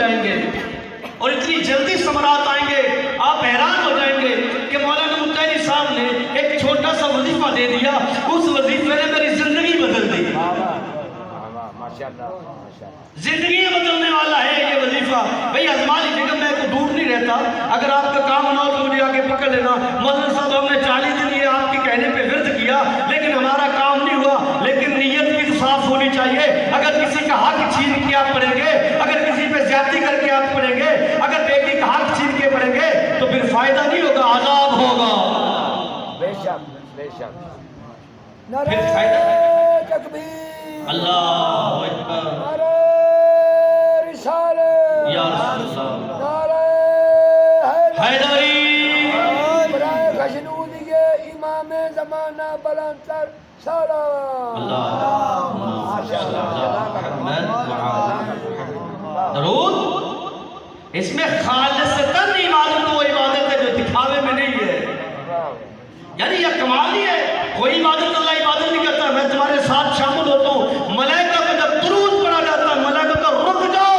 جائیں گے اور اتنی جلدی ثمرات آئیں گے، آپ حیران ہو جائیں گے کہ مولانا متحری صاحب نے ایک چھوٹا سا وظیفہ دے دیا، اس وظیفے نے میری زندگی بدل دی۔ زندگی بدلنے والا ہے یہ وظیفہ۔ بھئی ازما لیجیے گا، میں کو دور نہیں رہتا، اگر آپ کا کام نہ ہو تو مجھے آگے پکڑ لینا۔ مولانا صاحب ہم نے 40 دن یہ آپ کے کہنے پہ ورد کیا لیکن ہمارا کام نہیں ہوا، لیکن نیت بھی صاف ہونی چاہیے۔ اگر کسی کا حق چھین کے آپ پڑھیں گے، اگر کسی پہ زیادتی کر کے آپ پڑھیں گے، اگر بیٹی کا حق چھین کے پڑھیں گے تو پھر فائدہ نہیں ہوگا، عذاب ہوگا۔ بے شک بے شک۔ پھر فائدہ تکبیر، اللہ اکبر، نعرہ رسالت، یا رسول اللہ، نعرہ حیدری، برائے غشنودی کے امام زمانہ بلند تر سلام۔ اللہم صلی علی محمد وعلی درود۔ اس میں خالصتاً عبادت وہ عبادت ہے جو دکھاوے میں نہیں ہے، یعنی یہ کمال ہی ہے۔ کوئی عبادت اللہ عبادت نہیں کرتا، میں تمہارے ساتھ شامل ہوتا ہوں، ملائکہ کو جب درود پڑھا جاتا ہے ملائکہ کو رک جاؤ،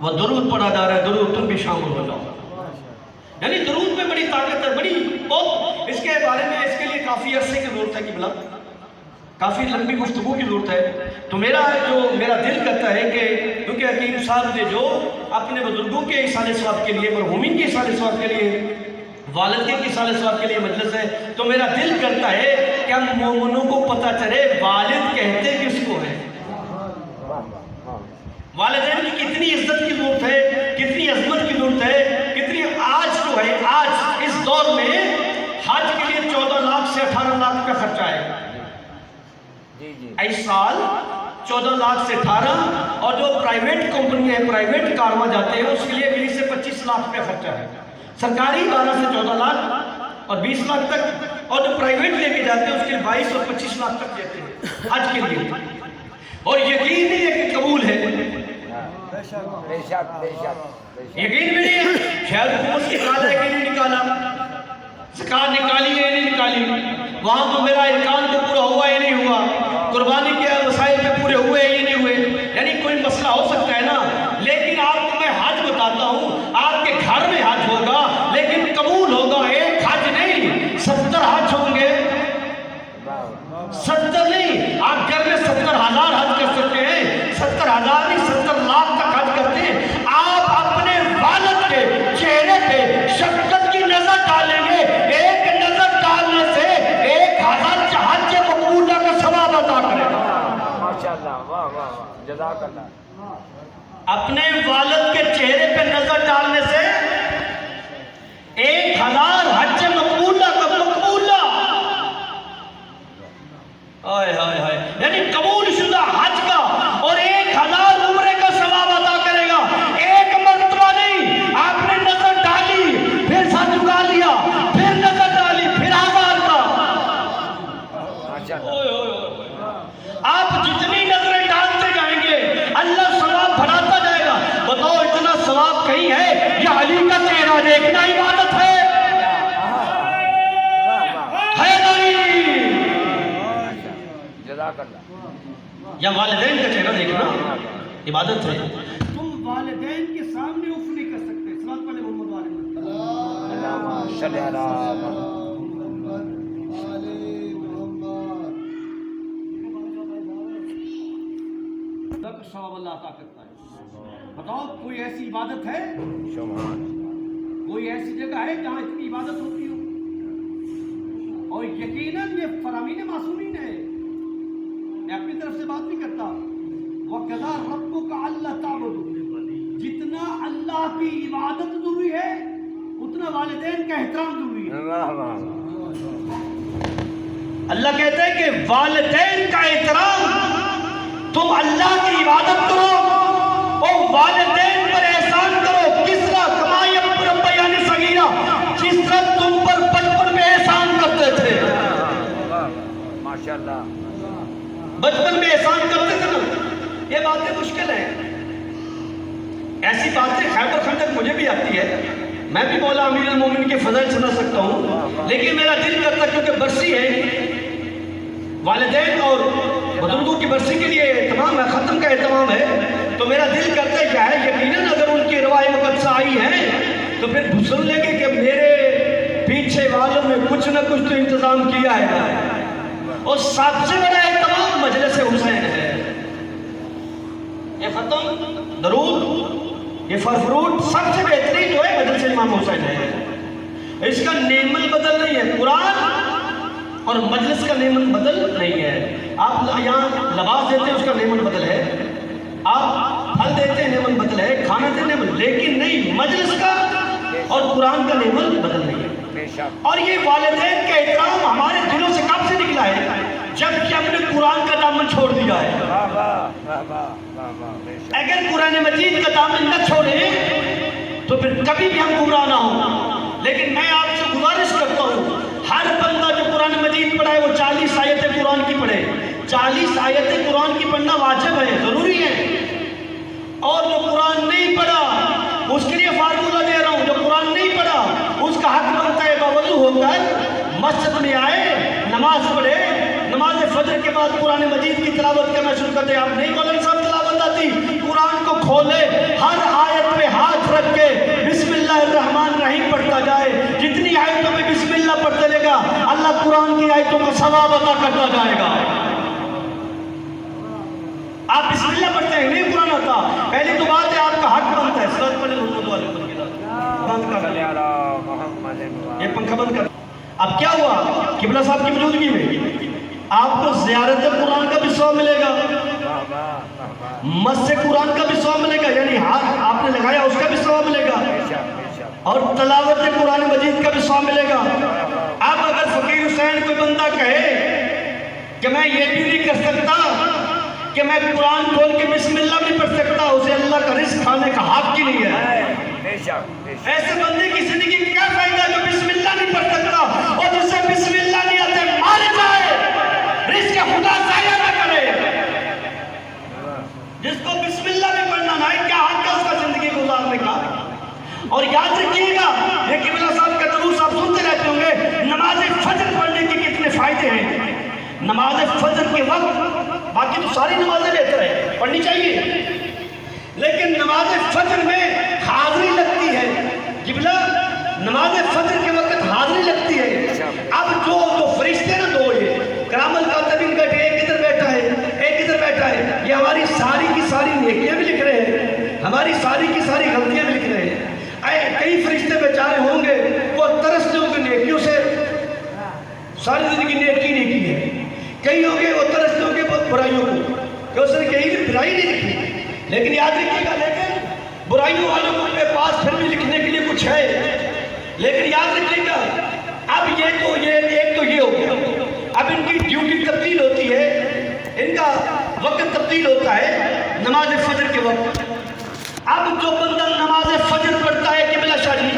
وہ درود پڑھا جا رہا ہے، درود تم بھی شامل ہو جاؤ۔ یعنی درود میں بڑی طاقت ہے، بڑی بہت، اس کے بارے میں اس کے لیے کافی عرصے کی ضرورت ہے کہ بلا کافی لمبی گفتگو کی ضرورت ہے۔ تو میرا دل کرتا ہے کہ کیونکہ حکیم صاحب نے جو اپنے بزرگوں کے ایصال ثواب کے لیے، مرحومین کے ایصال ثواب کے لیے، والدین کے ایصال ثواب کے لیے مجلس ہے، تو میرا دل کرتا ہے کہ ہم مومنوں کو پتہ چلے والد کہتے کس کو ہے، والدین کی کتنی عزت کی ضرورت ہے، کتنی عظمت کی ضرورت ہے، کتنی آج جو ہے، آج اس دور میں حج کے لیے 14 لاکھ سے 18 لاکھ کا خرچہ ہے، اس سال 14 لاکھ سے 18، اور جو پرائیویٹ کمپنی ہے، پرائیویٹ کارواں جاتے ہیں اس کے لیے 20 سے 25 لاکھ کا خرچہ ہے، سرکاری 12 سے 14 لاکھ اور 20 لاکھ تک، اور جو پرائیویٹ لے کے جاتے ہیں اس کے لیے 22 اور 25 لاکھ تک دیتے ہیں حج کے لیے، اور یقین نہیں ہے کہ قبول ہے، بے شک بے شک۔ یقین بھی نہیں ہے، شاید حکومت نکالا ہے کہ نہیں نکالا، زکات نکالی ہے نہیں نکالی، وہاں تو میرا ارکان تو پورا ہوا یا نہیں ہوا، قربانی کے وسائل پہ پورے ہوئے یا نہیں ہوئے، یعنی کوئی مسئلہ ہو سکتا ہے نا، لیکن آپ کو میں حج بتاتا ہوں، آپ کے گھر میں حج ہوگا لیکن قبول ہوگا، ایک حج نہیں 70 حج ہوں گے، 70 نہیں، آپ گھر میں 70,000 حج کر سکتے ہیں، 70,000 نہیں 70 لاکھ تک حج کرتے ہیں۔ آپ اپنے والد کے چہرے پہ شفقت کی نظر ڈالیں گے، ایک نظر ڈالنے سے 1,000 حج مقبولہ کا ثواب عطا کرے گا۔ ماشاءاللہ، واہ واہ واہ، جزاک اللہ۔ اپنے والد کے چہرے پہ نظر ڈالنے سے 1,000 حج مقبولہ کا مقبولہ، آئے ہائے ہائے، یعنی قبول شدہ حج کا، اور 1,000 عمرے کا ثواب عطا کرے گا، ایک مرتبہ نہیں، آپ نے نظر ڈالی پھر ساتھ جھکا لیا، پھر نظر ڈالی پھر 1,000 کا، آپ جتنی نظریں ڈالتے جائیں گے اللہ ثواب بڑھاتا جائے گا۔ بتاؤ اتنا ثواب کہیں ہے؟ یہ علی کا چہرہ دیکھنا عبادت ہے، جزاک اللہ۔ یا والدین کا چہرہ دیکھنا عبادت ہے۔ تم والدین کے سامنے اف نہیں کر سکتے، صلوات پڑھیں محمد والے اللہم صلی علی محمد۔ ثواب اللہ عطا کرتا ہے۔ بتاؤ کوئی ایسی عبادت ہے، کوئی ایسی جگہ ہے جہاں اتنی عبادت ہوتی ہو؟ اور یقیناً یہ فرامین معصومین ہے، میں اپنی طرف سے بات نہیں کرتا۔ وَقَضَىٰ رَبُّكَ أَلَّا تَعْبُدُوا، جتنا اللہ کی عبادت ضروری ہے اتنا والدین کا احترام ضروری ہے۔ اللہ کہتا ہے کہ والدین کا احترام، تم اللہ کی عبادت کرو اور والدین پر احسان کرو، کس طرح کما یربیانی صغیرا، جس طرح تم پر بچپن میں احسان کرتے تھے، ماشاءاللہ، بچپن میں احسان کرتے تھے نا۔ یہ باتیں مشکل ہیں، ایسی باتیں خیبر خندق مجھے بھی آتی ہے، میں بھی مولا امیر المومنین کے فضل سنا سکتا ہوں، لیکن میرا دل کرتا کیونکہ برسی ہے، والدین اور بزرگوں کی برسی کے لیے اہتمام ہے، ختم کا اہتمام ہے، تو میرا دل کرتا ہے کیا ہے یقیناً اگر ان کی روایت مقدسہ آئی ہیں تو پھر سن لیں گے کہ میرے پیچھے والوں نے کچھ نہ کچھ تو انتظام کیا ہے اور سب سے بڑا اہتمام مجلس حسین ہے. یہ ختم درود یہ فرفروٹ سب سے بہترین جو ہے مجلس امام حسین ہے. اس کا نیم البدل نہیں ہے, قرآن اور مجلس کا نیم البدل نہیں ہے. آپ یہاں لباس دیتے ہیں اس کا نیم البدل ہے, آپ پھل دیتے ہیں نیم البدل ہے, کھانا دیتے ہیں لیکن نہیں مجلس کا اور قرآن کا نیم البدل نہیں ہے. اور یہ والدین کا احترام ہمارے دلوں سے کب سے نکلا ہے جب کہ ہم نے قرآن کا دامن چھوڑ دیا ہے. اگر قرآن مجید کا دامن نہ چھوڑیں تو پھر کبھی بھی ہم گمراہ نہ ہوں. لیکن میں آپ سے گزارش کرتا ہوں ہر بندہ جو قرآن مجید پڑھائے وہ 40 آیتیں قرآن کی پڑھے. 40 آیتیں قرآن کی پڑھنا واجب ہے, ضروری ہے. اور جو قرآن نہیں پڑھا اس کے لیے فارمولہ دے رہا ہوں, جو قرآن نہیں پڑھا اس کا حق بنتا ہے باوضو ہو کر مسجد میں آئے, نماز پڑھے, نماز فجر کے بعد قرآن مجید کی تلاوت کرنا شروع کر دے. آپ نہیں مولانا صاحب تلاوت آتی, قرآن کو کھولے, ہر آیت پہ ہاتھ رکھ کے بسم اللہ الرحمن الرحیم پڑھتا جائے. جتنی آیتوں میں بسم اللہ پڑھتے لے گا اللہ قرآن کی آیتوں کا ثواب عطا کرتا جائے گا. آپ بسم اللہ پڑھتے ہیں نہیں قرآن ہوتا, پہلی تو بات ہے آپ کا حق بنتا ہے. سر پڑھے محمد والے بند کر یہ پنکھا بند کر. اب کیا ہوا قبلہ صاحب کی موجودگی میں آپ کو زیارت قرآن کا بھی ثواب ملے گا, مس قرآن کا بھی ثواب ملے گا, یعنی ہاتھ آپ نے لگایا اس کا بھی ثواب ملے گا, اور تلاوت قرآن مجید کا بھی ثواب ملے گا. اب اگر فقیر حسین کوئی بندہ کہے کہ میں یہ بھی نہیں کر سکتا کہ میں قرآن کھول کے بسم اللہ بھی پڑھ سکتا, اسے اللہ کا رزق کھانے کا حق ہی نہیں ہے. ایسے بندے کی زندگی میں کیا فائدہ جو بسم اللہ نہیں پڑھ سکتا اور جسے بسم اللہ نہیں آتے مار جائے, رزق خدا ضائع نہ کرے. جس کو بسم اللہ بھی پڑھنا نہ ہے کیا حق ہے اس کا زندگی گزارنے کا. اور یاد رکھیے گا یہ قبلہ صاحب کا دروس آپ سنتے رہتے ہوں گے, نماز فجر پڑھنے کے کتنے فائدے ہیں. نماز فجر کے وقت باقی تو ساری نمازیں بہتر ہے پڑھنی چاہیے, لیکن نماز فجر میں حاضری لگتی ہے. قبلہ نماز فجر کے وقت حاضری لگتی ہے. اب جو فرشتے نا دو یہ کرام الکاتبین بیٹھے, ایک ادھر بیٹھا ہے ایک ادھر بیٹھا ہے, یہ ہماری ساری کی ساری نیکیاں بھی لکھ رہے ہیں, ہماری ساری کی ساری غلطیاں بھی لکھ رہے ہیں. کئی فرشتے بیچارے ہوں گے وہ ترستے ہوں گے نیکیوں سے, ساری زندگی نیکی نیکی ہے. کئی ہوں گے وہ ترستے ہوں گے بہت برائیوں کو کہ اس نے کہیں بھی برائی نہیں لکھی. لیکن یاد رکھیے گا لیکن برائیوں والوں کے پاس پھر بھی لکھنے کے لیے کچھ ہے. لیکن یاد رکھیے گا اب یہ تو یہ ہو گیا, اب ان کی ڈیوٹی تبدیل ہوتی ہے, ان کا وقت تبدیل ہوتا ہے نماز فجر کے وقت. اب جو بندہ نماز فجر پڑھتا ہے قبلہ شاہ جی,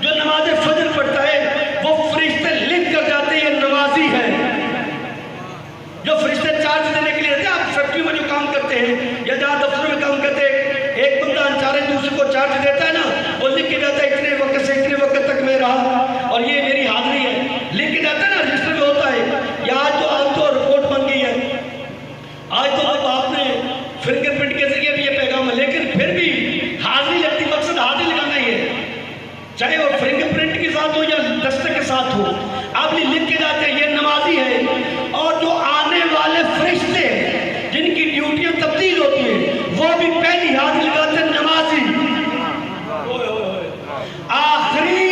جو نماز فجر پڑھتا ہے وہ فرشتے لکھ کر جاتے ہیں یہ نمازی ہے. جو فرشتے چارج دینے کے لیے رہتے ہیں, آپ فیکٹری میں جو کام کرتے ہیں یا جہاں دفتر میں کام کرتے ہیں, ایک بندہ انچارے دوسرے کو چارج دیتا ہے نا, وہ لکھ کے جاتا ہے اتنے وقت سے اتنے وقت تک میں رہا اور یہ میری حاضری ہے, لکھ کے جاتا ہے نا, رجسٹر میں ہوتا ہے. یا آج تو رپورٹ بن گئی ہے, آج تو اب آپ نے فنگر پرنٹ کے ذریعے بھی یہ پیغام ہے, لیکن پھر بھی حاضری لگتی. مقصد حاضری لگانا ہی ہے, چاہے وہ فنگر پرنٹ کے ساتھ ہو یا دستک کے ساتھ ہو, آپ یہ لکھ کے جاتے ہیں یہ نمازی ہے. اور جو آنے والے فرشتے جن کی ڈیوٹیاں تبدیل ہوتی ہیں وہ بھی پہلی حاضری لگاتے ہیں نمازی. آخری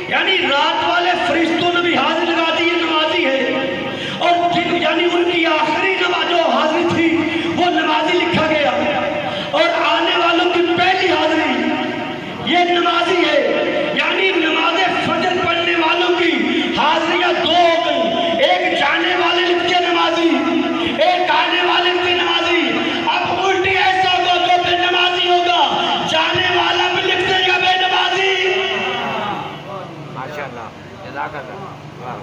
یعنی رات والے فرشتوں نے بھی حاضری لگا دی یہ نمازی ہے, اور یعنی ان کی آخری نماز جو حاضری تھی وہ نمازی لکھا گیا, اور آنے والوں کی پہلی حاضری یہ نمازی ہے. یعنی نماز فجر پڑھنے والوں کی حاضریاں دو ہو گئی, ایک جانے والے لکھتے نمازی, ایک آنے والے لکھتے نمازی. اب الٹی ایسا ہوگا جو بے نمازی ہوگا جانے والا بھی لکھتے گا بے نمازی. ماشاءاللہ جزاک اللہ.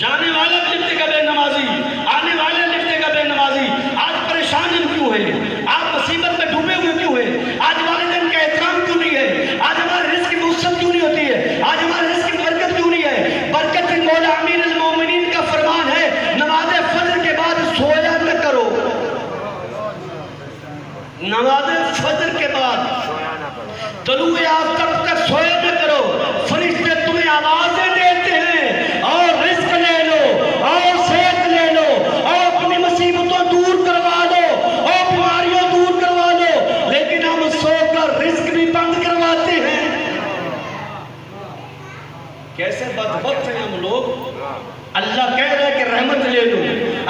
جانے والا بھی لکھتے گا بے نمازی, آنے والے لکھتے گا بے نمازی. آج پریشان ہم کیوں ہیں, آپ مصیبت میں ڈوبے ہوئے کیوں ہیں, آج والدین کا احترام کیوں نہیں ہے, آج ہمارے رزق کی وسعت کیوں نہیں ہوتی ہے, آج ہمارے رزق کی برکت کیوں نہیں ہے. برکت مولا امیر المومنین کا فرمان ہے نماز فجر کے بعد سویا نہ کرو. نماز فجر کے بعد طلوع آفتاب تک سوئے نہ کرو، فرشتے تمہیں آوازیں دیتے ہیں اور رزق لے لو اور صحت لے لو اور اپنی مصیبتوں دور کروا لو اور بیماریوں دور کروا لو، لیکن ہم سو کر رزق بھی بند کرواتے ہیں۔ کیسے بدبخت ہیں ہم لوگ۔ اللہ کہہ رہا ہے کہ رحمت لے لو،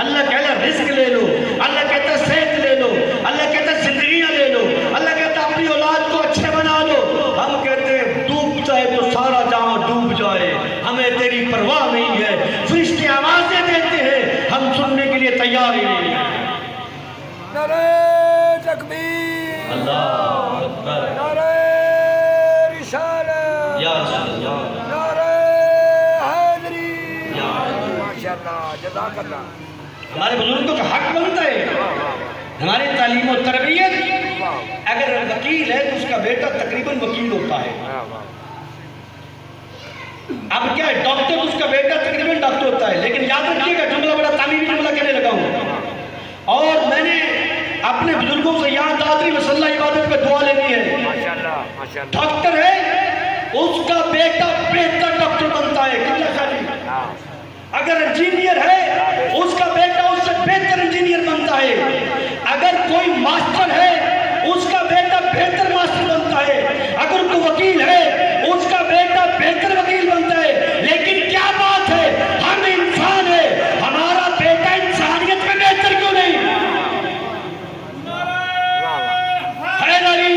اللہ کہہ رہا ہے رزق لے لو، اللہ کہتا ہے صحت لے لو، اللہ کہتا ہے زندگیاں لے لو، اللہ کہتا ہے اپنی اولاد کو اچھے بنا لو۔ ہم کہتے ہیں ڈوب جائے تو سارا جہاں ڈوب جائے، ہمیں تیری پرواہ نہیں ہے۔ فرشتے آوازیں دیتے ہیں، ہم سننے کے لیے تیار ہی نہیں ہیں۔ نعرہ تکبیر، اللہ اکبر، نعرہ رسالت، یا رسول اللہ، نعرہ حیدری، یا رسول اللہ۔ ماشاءاللہ، جزاک اللہ۔ ہمارے بزرگوں کا حق بنتا ہے ہماری تعلیم و تربیت۔ اگر وکیل ہے تو اس کا بیٹا تقریباً وکیل ہوتا ہے۔ اب کیا ہے، ڈاکٹر اس کا بیٹا تقریباً ڈاکٹر ہوتا ہے۔ لیکن یاد رکھیے گا، جملہ بڑا تعلیمی جملہ کہنے لگا ہوں، اور میں نے اپنے بزرگوں سے یہاں دادری مسلح عبادت پہ دعا لینی ہے۔ ماشاءاللہ، ماشاءاللہ۔ ڈاکٹر ہے، اس کا بیٹا بہتر ڈاکٹر بنتا ہے۔ کتنا خالی، اگر انجینئر ہے اس کا بیٹا اس سے بہتر انجینئر بنتا ہے۔ اگر کوئی ماسٹر ہے اس کا بیٹا بہتر ماسٹر بنتا ہے۔ اگر کوئی وکیل ہے اس کا بیٹا بہتر وکیل بنتا ہے۔ لیکن کیا بات ہے، ہم انسان ہیں، ہمارا بیٹا انسانیت میں بہتر کیوں نہیں؟ حیدر علی،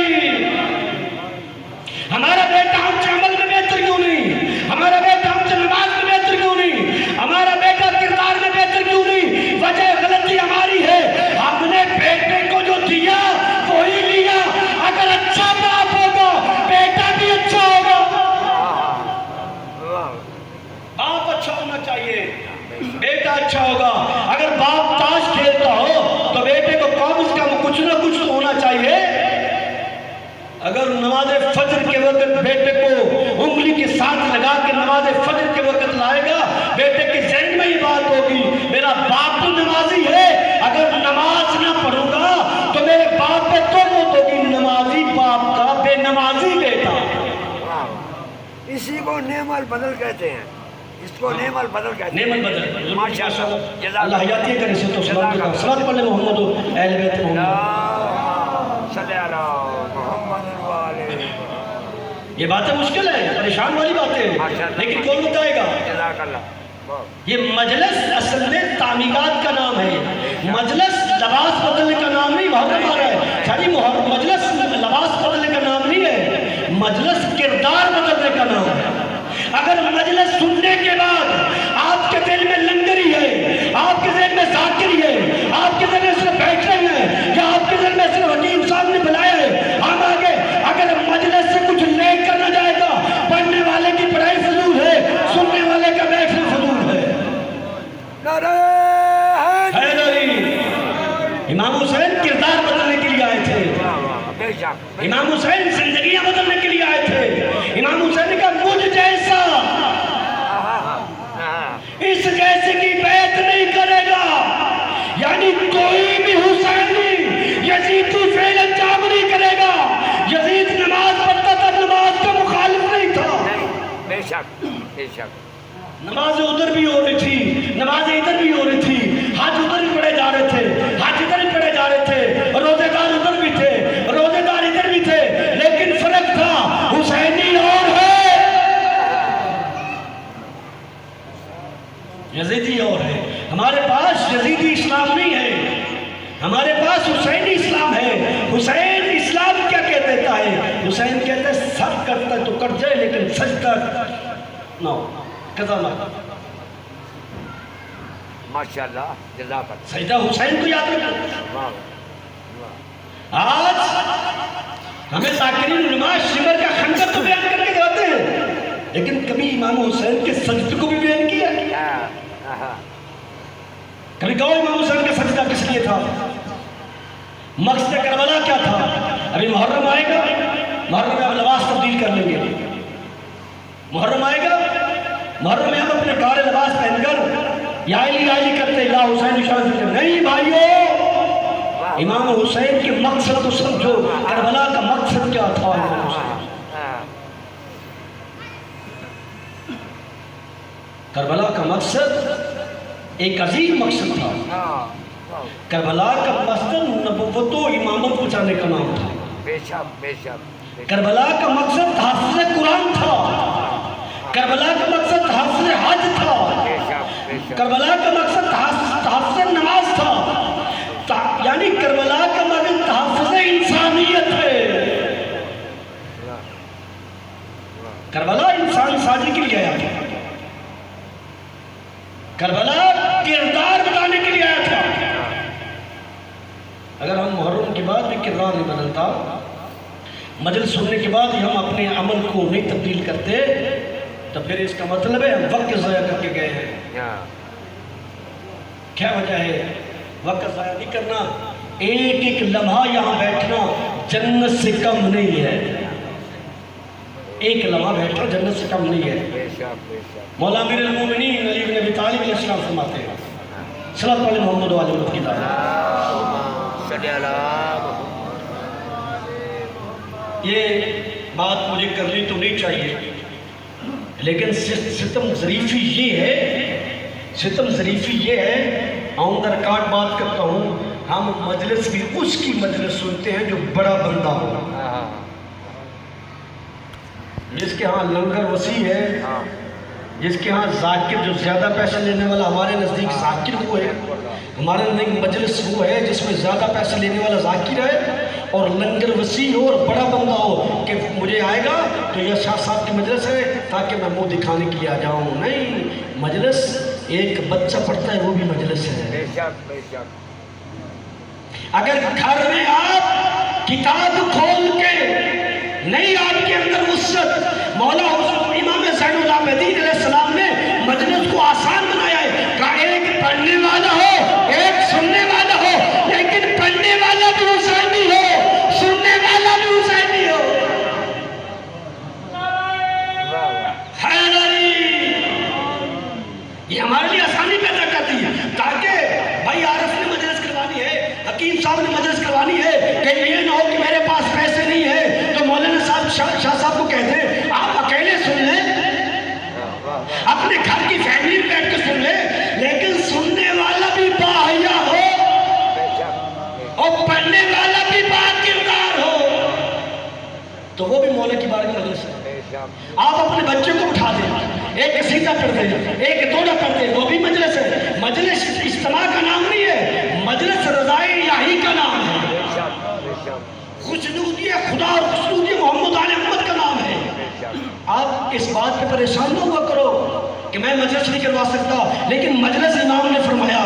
ہمارا بیٹا ہم سے عمل میں بہتر کیوں نہیں؟ ہمارا بیٹا ہم سے نماز میں بہتر کیوں نہیں؟ ہمارا بیٹا کردار میں بہتر کیوں نہیں؟ وجہ غلطی ہماری ہے، ہم نے بیٹے کو جو دیا وہی لیا۔ اگر اچھا باپ ہوگا بیٹا بھی اچھا ہوگا۔ باپ اچھا ہونا چاہیے، بیٹا اچھا ہوگا۔ اگر باپ تاش کھیلتا ہو تو بیٹے کو کم از کم کچھ نہ کچھ تو ہونا چاہیے۔ اگر نماز فجر کے وقت بیٹے کو انگلی کے ساتھ لگا کے نماز فجر کے وقت لائے گا، بیٹے کے ذہن میں یہ بات ہوگی میرا باپ تو نمازی ہے، اگر نماز نہ پڑھوں گا تو میرے باپ پہ تہمت ہوگی، نمازی باپ کا بے نمازی بیٹا۔ اسی کو نعم البدل کہتے ہیں، اس کو نعم البدل کہتے ہیں۔ نعم البدل، ماشاءاللہ، اللہ حیاتی کرے سے تو صلوات پڑھ لیں محمد و اہل بیت محمد۔ صلی اللہ محمد والے۔ یہ باتیں مشکل ہیں، پریشان والی باتیں، لیکن کون بتائے گا؟ جزاک اللہ۔ یہ مجلس اصل میں تعمیرات کا نام ہے۔ مجلس لباس بدلنے کا نام نہیں، محرم آ رہا ہے، خالی مجلس لباس بدلنے کا نام نہیں ہے، مجلس کردار بدلنے کا نام ہے۔ اگر مجلس سننے کے بعد آپ کے دل میں لنگری ہے، آپ کے دل میں ذاکری ہے، آپ کے دل میں صرف بیٹھے ہیں، یا آپ کے دل میں صرف حکیم صاحب نے بلایا ہے، ہم آگے اگر مجلس سے کچھ لے کر نہ جائے گا، پڑھنے والے کی پڑھائی فضول ہے، سننے والے کا بیٹھنا فضول ہے۔ نعرہ حیدر علی، امام حسین کردار بدلنے کے لیے آئے تھے، بے شک۔ امام حسین زندگیاں بدلنے کے لیے آئے تھے۔ امام حسین کا مجھ جیسا اس جیسے کی بیعت نہیں کرے گا، یعنی کوئی بھی حسینی یزیدی فعل انجام نہیں کرے گا۔ یزید نماز پڑھتا تھا، نماز کا مخالف نہیں تھا۔ بے شک، بے شک۔ نمازیں ادھر بھی ہو رہی تھی، نمازیں ادھر بھی ہو رہی تھی، حج ادھر بھی پڑھے جا رہے تھے، حج ادھر بھی پڑھے جا رہے تھے، روزے دار ادھر بھی تھے، روزے دار ادھر بھی تھے، لیکن فرق تھا، حسینی اور ہے، یزیدی اور ہے۔ ہمارے پاس یزیدی اسلام نہیں ہے، ہمارے پاس حسینی اسلام ہے۔ حسین اسلام کیا کہہ دیتا ہے؟ حسین کہتا ہے سر کرتا ہے تو کٹ جائے لیکن سجدہ نہ ہو، قضا نہ ہو۔ ماشاءاللہ، جزاک اللہ۔ سجدہ حسین کو یاد رکھو۔ واہ، آج ہمیں ذاکرین علماء شمر کا خنجر تو بیان کر کے جاتے ہیں، لیکن کبھی امام حسین کے سجدے کو بھی بیان کیا؟ کبھی کہو امام حسین کا سجدہ کس لیے تھا؟ مقصد کربلا کیا تھا؟ ابھی محرم آئے گا، محرم میں ہم لباس تبدیل کر لیں گے۔ محرم آئے گا، محرم میں ہم اپنے کارے لباس پہن کر یا علی کرتے یا حسین شاہ نہیں بھائیو، امام حسین کے مقصد کو سمجھو، کربلا کا مقصد کیا تھا؟ کربلا کا مقصد ایک عظیم مقصد تھا. کربلا کا مقصد نبوت و امامت پہنچانے کا نام تھا. بے شک بے شک. کربلا کا مقصد تحفظ قرآن تھا. کربلا کا مقصد تحفظ حج تھا. بے شک بے شک. کربلا کا مقصد تحفظ نماز تھا. یعنی کربلا کا مقصد تحفظ انسانیت ہے. کربلا انسان سازی کے لیے آیا تھا. کربلا کردار بتانے کے لیے آیا تھا. اگر ہم محرم کے بعد بھی کردار نہیں بدلتا، مجلس سننے کے بعد ہی ہم اپنے عمل کو نہیں تبدیل کرتے، تو پھر اس کا مطلب ہے ہم وقت ضائع کر کے گئے ہیں. کیا وجہ ہے؟ وقت ضائع نہیں کرنا. ایک ایک لمحہ یہاں بیٹھنا جنت سے کم نہیں ہے. ایک لمحہ بیٹھنا جنت سے کم نہیں ہے. بے شک بے شک. مولا امیر المومنین علی بن ابی طالب علیہ السلام فرماتے ہیں، صلوات علی محمد و علی محمد کی تعریف. صلی اللہ. یہ بات مجھے کرنی تو نہیں چاہیے، لیکن ستم ظریفی یہ ہے، آن دا ریکارڈ بات کرتا ہوں، ہم مجلس بھی اس کی مجلس سنتے ہیں جو بڑا بندہ ہو، جس کے ہاں لنگر وسیع ہے، جس کے ہاں ذاکر جو زیادہ پیسہ لینے والا. ہمارے نزدیک ذاکر وہ ہے، ہمارے نزدیک مجلس وہ ہے جس میں زیادہ پیسہ لینے والا ذاکر ہے اور لنگر وسیع ہو اور بڑا بندہ ہو کہ مجھے آئے گا تو یہ شاہ صاحب کی مجلس ہے تاکہ میں منہ دکھانے کے لیے آ جاؤں. نہیں، مجلس ایک بچہ پڑھتا ہے وہ بھی مجلس ہے. بے شک بے شک. اگر گھر میں آپ کتاب کھول کے نہیں، آپ کے اندر وسعت، مولا امام زین العابدین علیہ السلام نے مجلس کو آسان بنایا ہے. کہا ایک پڑھنے والا ہو، ایک سننے والا ہو، لیکن پڑھنے والا بھی حسینی ہو، سننے والا بھی حسینی ہو. حیدری یہ ہمارے لیے آسانی پیدا کرتی ہے، تاکہ بھائی عارف نے مجلس کروانی ہے، حکیم صاحب نے مجلس کروانی ہے، کہ یہ نہ ہو کہ میرے پاس پیسے نہیں ہے تو مولانا صاحب شاہ صاحب کو کہتے ہیں آپ اکیلے سن لیں، اپنے گھر کی فیملی میں بیٹھ کے سن لیں، لیکن سننے والا بھی باحیا ہو اور پڑھنے والا بھی باکردار ہو، تو وہ بھی مولا کی بارگاہ میں مجلس ہے. آپ اپنے بچے کو اٹھا دیں، ایک قصیدہ پڑھ دیں، ایک دوڑا پڑھ دیں، وہ بھی مجلس ہے. مجلس اجتماع کا نام نہیں ہے، مجلس رضائے الہی کا نام ہے. خوشنودی خدا اور خوشنودی محمد علی محمد کا نام ہے. آپ اس بات پہ پریشان نہ ہوا کرو کہ میں مجلس نہیں کروا سکتا، لیکن مجلس امام نے فرمایا،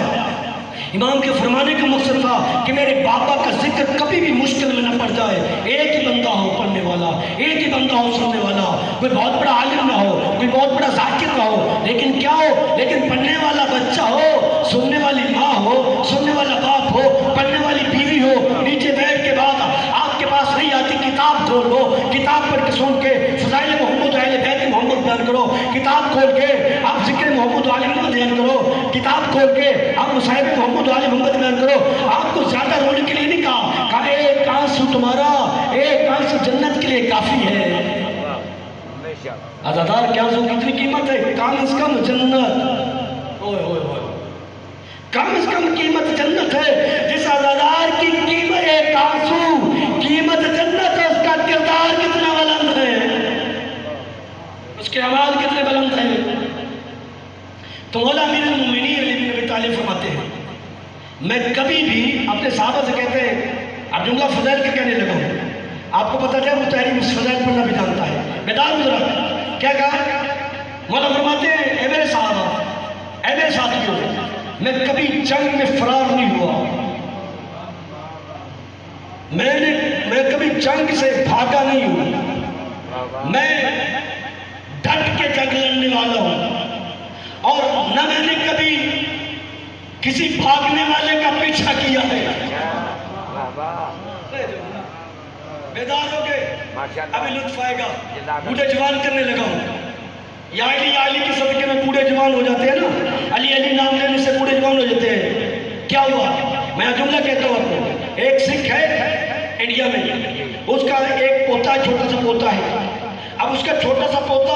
امام کے فرمانے کا مقصد تھا کہ میرے بابا کا ذکر کبھی بھی مشکل میں نہ پڑ جائے. ایک ہی بندہ ہو پڑھنے والا، ایک ہی بندہ ہو سننے والا، کوئی بہت بڑا عالم نہ ہو، کوئی بہت بڑا ذاکر نہ ہو، لیکن کیا ہو، لیکن پڑھنے والا بچہ ہو، سننے والی ماں ہو، سننے والا باپ ہو، پڑھنے والی بیوی ہو. نیچے بیٹھ کے بعد آپ کے پاس نہیں آتی، کتاب کھول لو، کتاب پڑھ کے سن کے فضائل محمد اہل بیت محمد بیان کرو. کتاب کھول کے آپ ذکر محمد علی محمد بیان کرو. کتاب کھول کے آپ مصائب محمد علی محمد بیان کرو. آپ کو زیادہ رونے کے لیے نہیں کہا ایک آنسو تمہارا، ایک آنسو جنت کے لیے کافی ہے. عزادار کے آنسو کتنی قیمت ہے؟ کم از کم جنت، کم از کم قیمت جنت ہے. جس عزادار کی قیمت ایک آنسو قیمت جنت ہے، اس کا کردار کتنا بلند ہے، اس کے اعمال کتنے بلند ہیں. تو مولا امیر المومنین علی بن ابی طالب فرماتے ہیں، میں کبھی بھی اپنے صحابہ سے کہتے ہیں، اب جملہ فضائل کے کہنے لگا ہوں، آپ کو پتہ ہے وہ تحریر فضائل پڑھنا بھی جانتا ہے. بیدار ہو ذرا، کیا کہا؟ مولا فرماتے ہیں اے میرے صحابہ، اے میرے ساتھیوں، میں کبھی جنگ میں فرار نہیں ہوا، میں کبھی جنگ سے بھاگا نہیں ہوں، میں ڈٹ کے جنگ لڑنے والا ہوں، اور نہ میں نے کبھی کسی بھاگنے والے کا پیچھا کیا ہے. بیدار ہو گئے، ابھی لطف آئے گا. بوڑھے جوان کرنے لگا ہوں، یا علی کے صدقے میں بوڑھے جوان ہو جاتے ہیں نا، علی نام لینے سے بوڑھے جوان ہو جاتے ہیں. کیا ہوا؟ میں جملہ کہتا ہوں آپ کو. ایک سکھ ہے انڈیا میں، اس کا ایک پوتا، چھوٹا سا پوتا ہے. اب اس کا چھوٹا سا پوتا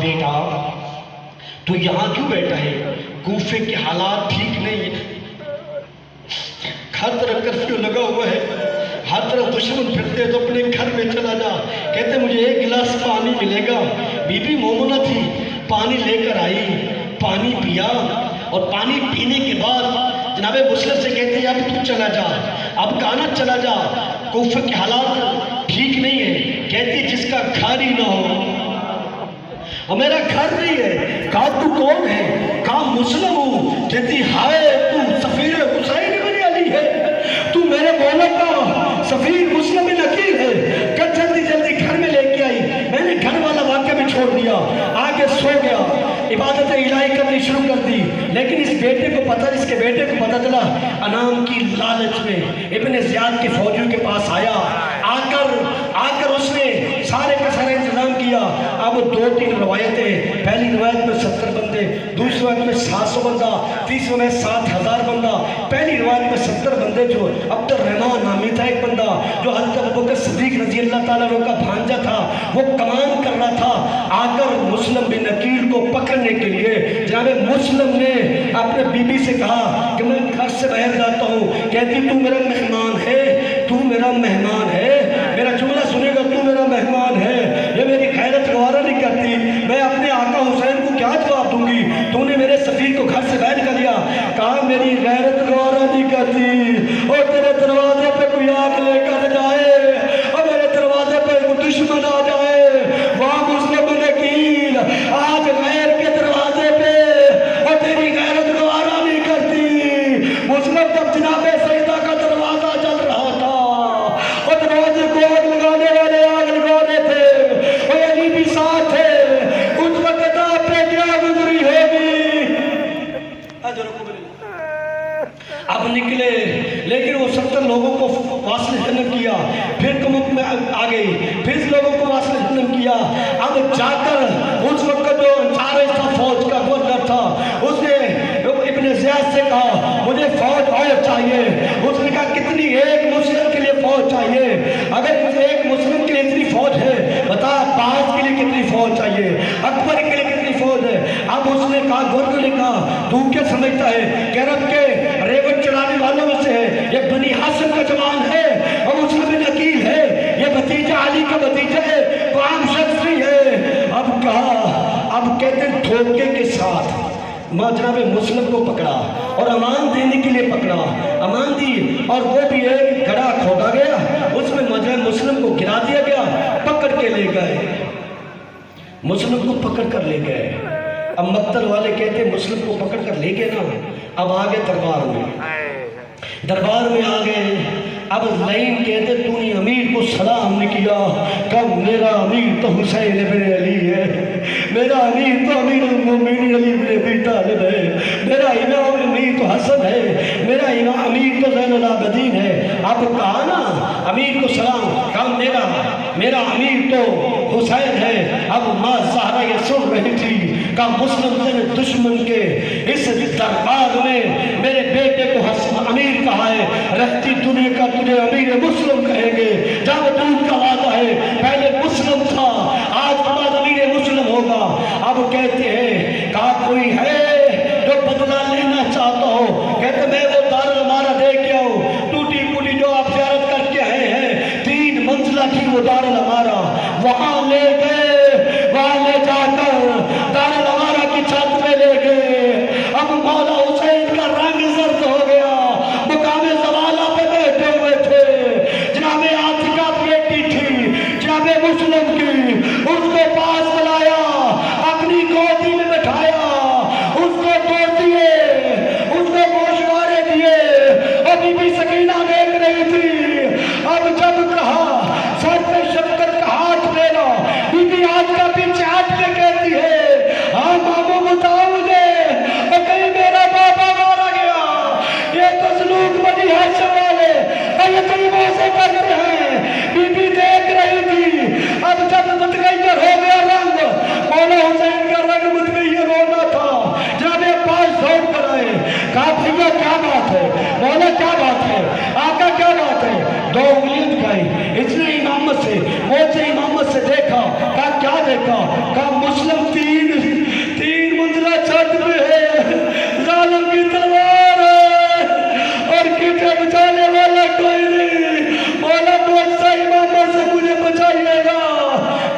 بیٹا تو یہاں کیوں بیٹھا ہے؟ کوفے کے حالات ٹھیک نہیں ہیں، ہر طرف کرفیو لگا ہوا ہے، ہر طرف دشمن پھرتے تو اپنے گھر میں چلا جا۔ کہتے مجھے ایک گلاس پانی ملے گا۔ بی بی مومنہ تھی، پانی لے کر آئی، پانی پیا، اور پانی پینے کے بعد جناب مسلم سے کہتے ہیں اب تو چلا جا، اب کہاں چلا جا، کوفے کے حالات ٹھیک نہیں ہے۔ کہتی جس کا گھر ہی نہ ہو، اور میرا گھر نہیں ہے۔ کہا تو کون ہے؟ کہا مسلم ہوں۔ کہتی ہائے تو سفیر حسین بن علی ہے، تو میرے مولا کا سفیر مسلم بن عقیل ہے۔ کہ جلدی جلدی گھر میں لے کے آئی۔ میں نے گھر والا واقعہ بھی چھوڑ دیا، آگے سو گیا، عبادت الہی کرنی شروع کر دی۔ لیکن اس کے بیٹے کو پتہ چلا، انعام کی لالچ میں ابن زیاد کے فوجیوں کے پاس آیا، آ کر اس نے سارے کا سارا انتظام کیا۔ اب 2-3 روایتیں، پہلی روایت میں 70 بندے، دوسری روایت میں 700 بندہ، تیسری میں 7,000 بندہ۔ پہلی روایت میں 70 بندے، جو عبد الرحمن نامی تھا ایک بندہ، جو حضرت ابوبکر صدیق رضی اللہ تعالیٰ عنہ کا بھانجا تھا، وہ کمان کر رہا تھا۔ آ کر مسلم بن عقیل کو پکڑنے کے لیے جناب مسلم نے اپنے بی بی سے کہا کہ میں گھر سے باہر جاتا ہوں۔ کہتی تو میرا مہمان ہے، تو میرا مہمان ہے، میرا جملہ سنے گا، تو میرا مہمان ہے۔ یہ میری غیرت گوارا نہیں کرتی، میں اپنے آقا حسین کو کیا جواب دوں گی؟ تو نے میرے سفیر کو گھر سے باہر کر دیا۔ کہا میری غیرت گوارا نہیں کرتی، اور تیرے دروازے پہ کوئی آگ لے کر جائے، اور میرے دروازے پہ کوئی دشمن آ جائے، وہاں مسلم بن عقیل آج غیر کے دروازے پہ، اور تیری غیرت گوارا نہیں کرتی۔ مسلم جب جناب سیدہ کا دروازہ جل رہا تھا، اور دروازے کو آگ لگانے والے آگ لگا رہے تھے، اور علی بھی ساتھ تھے، اس وقت آپ پہ کیا گزری ہوگی؟ اب نکلے، لیکن وہ 70 لوگوں کو واصل جنم کیا، پھر کمک میں آ گئی، پھر لوگوں کو واصل جنم کیا۔ اب جا کر اس وقت جو انچارج تھا فوج کا گورنر تھا، اس نے ابن زیاد سے کہا مجھے فوج اور چاہیے۔ اس نے کہا کتنی؟ ایک مسلم کے لیے فوج چاہیے۔ اگر مجھے ایک مسلم کے لیے اتنی فوج ہے، بتا پانچ کے لیے کتنی فوج چاہیے، اکبر کے لیے کتنی فوج ہے؟ اب اس نے کہا، گورنر نے کہا تو کیا سمجھتا ہے کہ عرب کے ریوٹ چلانے والوں میں سے ہے، یہ بنی ہاشم کا جوان ہے، اور مسلم بن عقیل ہے، یہ بھتیجا علی کا بھتیجا ہے، تو عام شخص نہیں ہے۔ اب کہا، اب کہتے ہیں دھوکے کے ساتھ جناب مسلم کو پکڑا اور امان دینے کے لیے پکڑا، امان دی، اور وہ بھی ایک گڑھا کھودا گیا، اس میں جناب مسلم کو گرا دیا گیا، پکڑ کے لے گئے، مسلم کو پکڑ کر لے گئے۔ اب مقتل والے کہتے ہیں مسلم کو پکڑ کر لے گئے نا، اب آگے دربار میں آ گئے۔ اب لائن کہتے تو نے امیر کو سلام نہیں کیا، کہ میرا امیر تو حسین بن علی ہے، میرا امیر تو امیر المومنین علی بن ابی طالب ہے، میرا امام امیر تو حسن ہے، میرا امام امیر تو زین العابدین ہے۔ اب کہا نا امیر کو سلام، کہا میرا امیر تو حسین ہے۔ اب ماں زہرا یہ سن رہی تھی، کہا مسلم نے دشمن کے اس دربار میں میرے بیٹے کو امیر کہا ہے، رہتی دنیا کا تجھے امیر مسلم کہیں گے، جب دودھ کا وعدہ ہے، پہلے مسلم تھا، آج بعد امیر مسلم ہوگا۔ اب کہتے ہیں کہا کوئی ہے جو بدلہ لینا چاہتا ہو؟ کہتے میں وہ دار المارا دے کے آؤ، ٹوٹی پوٹی جو آپ زیارت کر کے آئے ہیں، 3 منزلہ کی وہ دار المارا، وہاں لے گئے، وہاں لے جا کر دار المارا کی چھت میں لے گئے۔ اب مولا حسین کا رنگ زرد ہو گیا، مقام زوالہ پہ بیٹھے ہوئے تھے، جناب عاتقہ بیٹی تھی جناب مسلم کی، اس کو پاس بلایا، اپنی گودی میں بٹھایا، اس کو توڑ دیے، اس کو گوشوارے دیے، اور بی بی سکینہ دیکھ رہی تھی۔ اب جب کہا سر پہ شفقت کا ہاتھ پھیرا، بی بی آج کا پیچھے ہٹ کے کہتی ہے ہاں مامو بتاؤ مجھے، اور کہیں میرا بابا مارا گیا، یہ تو سلوک بنی ہاشم والے یہ کئی موسے کرتے ہیں۔ بی بی دیکھ رہی تھی، اب جب متغیر ہو گیا رنگ، مولا حسین کا رنگ متغیر ہونا تھا، جب یہ پاس دوڑ کر آئے، کہا بھئیہ کیا بات ہے، مولا کیا بات ہے، آقا کیا بات ہے؟ 2 انگلیاں دکھائی، اس نے امامت سے موت سے امامت سے دیکھا، کہا کیا دیکھا؟ کہا مسلم